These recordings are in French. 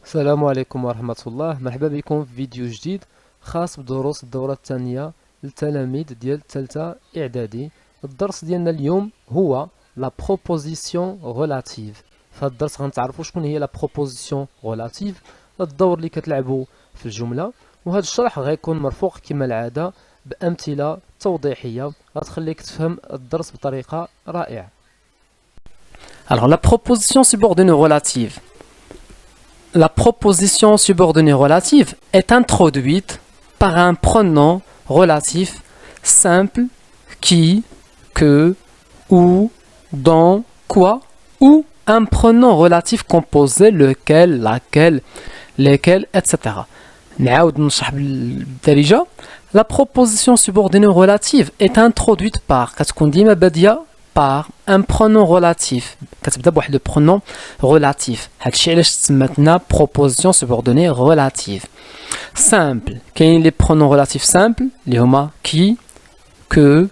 السلام عليكم ورحمة الله. مرحبا بكم في فيديو جديد خاص بدروس الدورة الثانية للتلاميذ ديال الثالثة إعدادي. الدرس ديالنا اليوم هو لا بروبوزيسيون غولاتيف. في هذا الدرس غنتعرفوا شكون هي لا بروبوزيسيون غولاتيف، الدور اللي كتلعبوا في الجملة، وهذا الشرح غيكون مرفوق كما العادة بأمثلة توضيحية غتخليك تفهم الدرس بطريقة رائعة. Alors la proposition subordonnée relative. La proposition subordonnée relative est introduite par un pronom relatif simple qui, que, où, dont, quoi, ou un pronom relatif composé lequel, laquelle, lesquels, etc. نعاود نشرح بالدارجة. La proposition subordonnée relative est introduite par كتكون ديما بادية par un pronom relatif. كتبدا بواحد لو pronom relatif. هادشي علاش سماتنا proposition subordonnée relative. Simple. كاين لي pronoms relatifs simples اللي هما qui, que,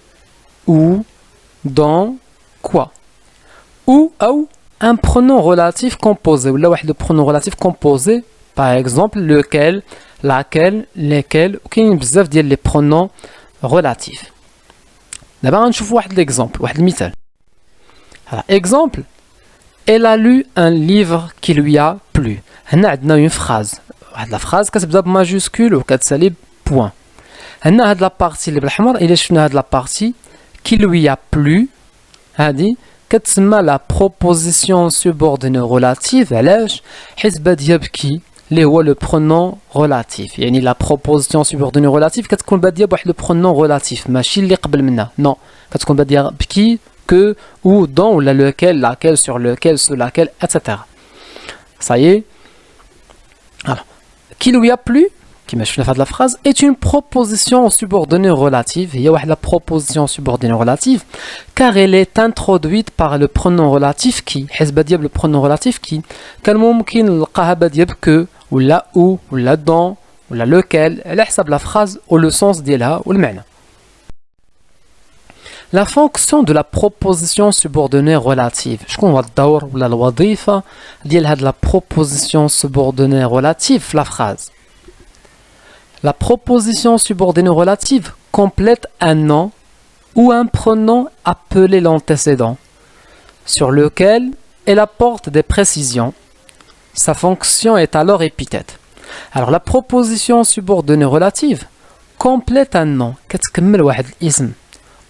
où, dont, quoi. Ou un pronom relatif composé ولا واحد لو pronom relatif composé par exemple lequel, laquelle, lesquels. وكاين بزاف ديال لي pronoms relatifs. دابا غنشوفوا واحد l'exemple, واحد المثال. Exemple, elle a lu un livre qui lui a plu. هنا عندنا une phrase. واحد لا phrase كتبدا بماجيسكول وكتسالي بوان. هنا هاد لا بارتي اللي بالحمر الا شفنا هاد لا بارتي qui lui a plu هادي كتسمى لا proposition subordonnée relative. علاش؟ حيت باديه بكي اللي هو لو برونون relatif. يعني لا proposition subordonnée relative كتكون باديه بواحد لو برونون relatif ماشي اللي قبل منها. نو كتكون باديه بكي, que, ou, dont, ou lequel, laquelle, sur lequel, sur laquelle, etc. Ça y est. Alors, qui lui a plu, qui m'a fait de la phrase, est une proposition subordonnée relative. Il y a la proposition subordonnée relative, car elle est introduite par le pronom relatif qui. حسب le pronom relatif qui. كان ممكن نلقاها بادية que, ou la ou la dont, ou la lequel. Elle حسب la phrase ou le sens ديالها والمعنى. La fonction de la proposition subordonnée relative. شكون هو الدور ولا الوظيفة ديال هاد la proposition subordonnée relative في la phrase. La proposition subordonnée relative complète un nom ou un pronom appelé l'antécédent sur lequel elle apporte des précisions. Sa fonction est alors épithète. Alors la proposition subordonnée relative complète un nom. كتكمل واحد الاسم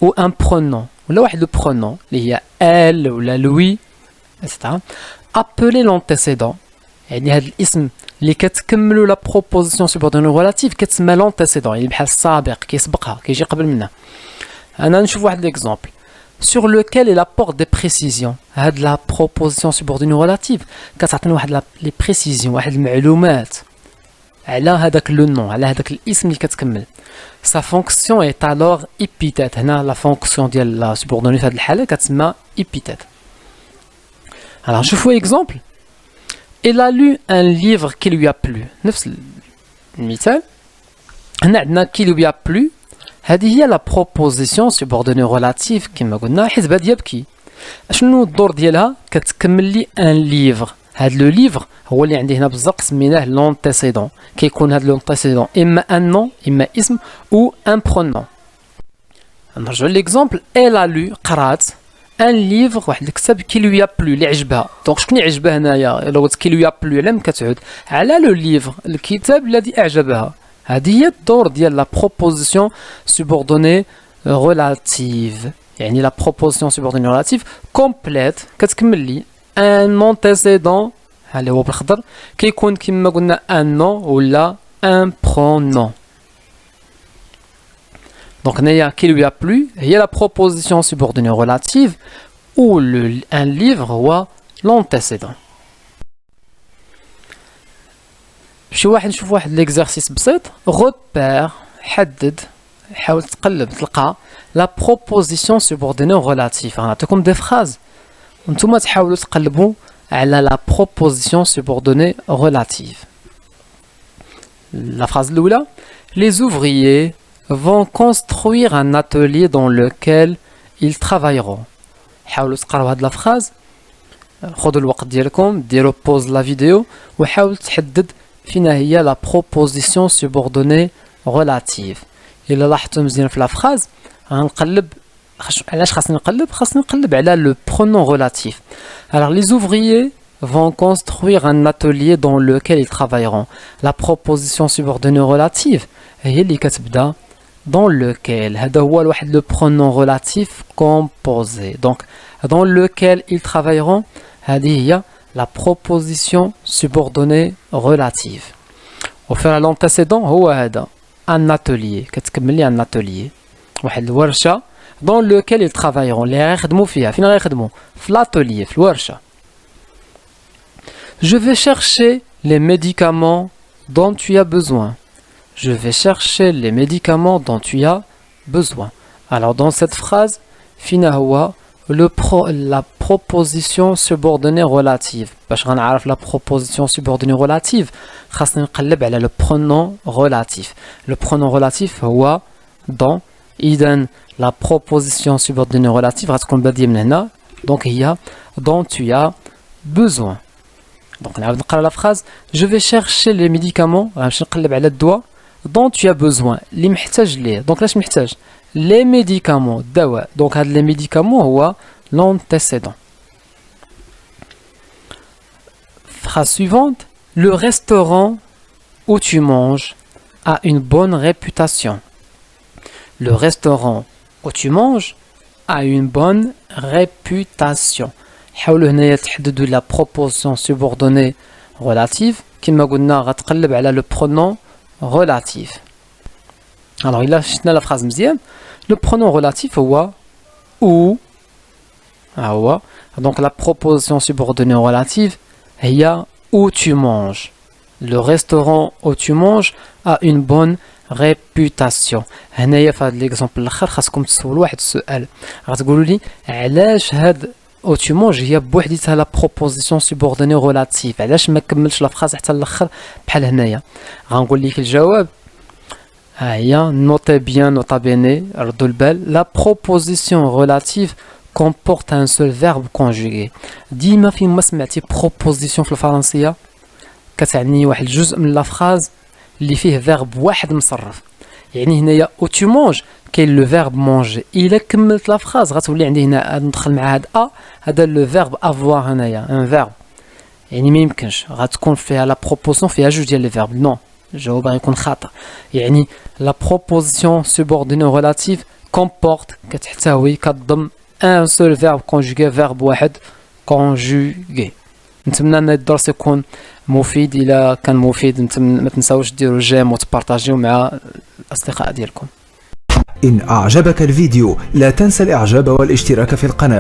ou un pronom ولا واحد le pronom اللي هي elle ولا lui etc. appelé l'antécédent. يعني هذا الاسم اللي كتكملوا لا proposition subordonnée relative كتسمى l'antécédent. يعني بحال السابق كيسبقها كيجي قبل منها. انا نشوف واحد l'exemple sur lequel il apporte des précisions. هاد la proposition subordonnée relative كتعطينا واحد les précisions واحد المعلومات على هذاك لو نون على هذاك الاسم اللي كتكمل. Sa fonction est alors épithète. هنا la fonction ديال la subordonnée في هذه الحالة كتسمى épithète. Alors نشوفوا exemple. Elle a lu un livre qui lui a plu. نفس المثال. هنا عندنا qui lui a plu. هذه هي la proposition subordonnée relative كما قلنا حيت بادية بكي. شنو الدور ديالها؟ كتكمل لي un livre. هاد لو ليفر هو اللي عندي هنا بالزرق سميناه لونتيسيدون. كيكون هاد لونتيسيدون اما ان نون اما اسم او ان برونون. نرجعوا ليكزامبل. elle a lu قرات ان ليفر واحد الكتاب كي لو يا بلو اللي عجبها. دونك شكون اللي عجبها هنايا؟ الا قلت كي لو يا بلو على من كتعود؟ على لو ليفر الكتاب الذي اعجبها. هذه هي الدور ديال لا بروبوزيسيون سوبوردوني ريلاتيف. يعني لا بروبوزيسيون سوبوردوني ريلاتيف كومبليت كتكمل لي ان انتيسيدون اللي هو بالخضر كيكون كما قلنا ان نون ولا ان برونون. دونك هنايا كي لو بلو هي لا بروبوزيسيون سوبوردوني ريلاتيف و ان ليفر هو لونتيسيدون. شي واحد نشوف واحد ليكزارسيس بسيط. غوبير حدد حاول تقلب تلقى لا بروبوزيسيون سوبوردوني ريلاتيف. غنعطيكم دي فراز وانتم تحاولوا تقلبوا على la proposition subordonnée relative. La phrase الأولى. Les ouvriers vont construire un atelier dans lequel ils travailleront. حاولوا تقراو هاد la phrase خذوا الوقت ديالكم ديروا بوز لا فيديو وحاول تحدد فين هي لا بروبوزيسيون سوبوردوني ريلاتيف. الا لاحظتوا مزيان في لا فراز غنقلب علاش خاصني نقلب على لو برونون ريلاتيف. Alors les ouvriers vont construire un atelier dans lequel ils travailleront. La proposition subordonnée relative هي اللي كتبدا dans lequel. هذا هو واحد لو برونون ريلاتيف composé. Donc dans lequel ils travailleront هذه هي la proposition subordonnée relative. وفي l'antécédent هو هذا un atelier كتكمل لي un atelier واحد الورشه dans lequel ils travailleront اللي غيخدموا فيها. فين غيخدموا؟ في l'atelier في الورشه. Je vais chercher les médicaments dont tu as besoin. Je vais chercher les médicaments dont tu as besoin. Alors dans cette phrase فينا هو la proposition subordonnée relative. باش غنعرف la proposition subordonnée relative خاصني نقلب على le pronom relatif. Le pronom relatif هو dans. إذن la proposition subordonnée relative غتكون بادية من هنا. Donc هي dont tu as besoin. Donc نعاود نقرا la phrase. Je vais chercher les médicaments. غنمشي نقلب على الدواء dont tu as besoin اللي محتاج ليه. دونك لاش محتاج؟ les médicaments الدواء. دونك هاد les médicaments هو l'antécédent. Phrase suivante. Le restaurant où tu manges a une bonne réputation. Le restaurant où tu manges a une bonne réputation. حاولوا هنايا تحددوا la proposition subordonnée relative. كما قلنا غتقلب على le pronom relatif. Alors il a شفنا la phrase مزيان. Le pronom relatif هو où. Donc la proposition subordonnée relative هي où tu manges. Le restaurant où tu manges a une bonne réputation. هنايا في هذا l'exemple الاخر خاصكم تسولوا واحد السؤال. غتقولوا لي علاش هاد où tu manges هي بوحديتها لا proposition subordonnée relative. علاش ما كملش لا فراز حتى الاخر بحال هنايا؟ غنقول لك الجواب. هي notez bien, nota bene, ردوا البال. La proposition relative comporte un seul verbe conjugué. ديما فين ما سمعتي proposition في الفرنسية كتعني واحد الجزء من لا فراز اللي فيه فيرب واحد مصرف. يعني هنايا او تو مونج كاين لو فيرب مونجي. الا كملت لا فراز غتولي عندي هنا ندخل مع هاد هذا لو فيرب افوار هنايا ان فيرب. يعني ما يمكنش غتكون فيها لا بروبوزيسيون فيها جوج ديال لي فيرب. نو الجواب غيكون خاطئ. يعني لا بروبوزيسيون سوبورديني ريلاتيف كومبورت كتحتوي كتضم ان سول فيرب كونجوغي فيرب واحد كونجوغي. نتمنى ان الدرس يكون مفيد. الى كان مفيد ما تنساوش ديروا جيم وتبارطاجيو مع الاصدقاء ديالكم. إن أعجبك الفيديو لا تنسى الإعجاب والاشتراك في القناة.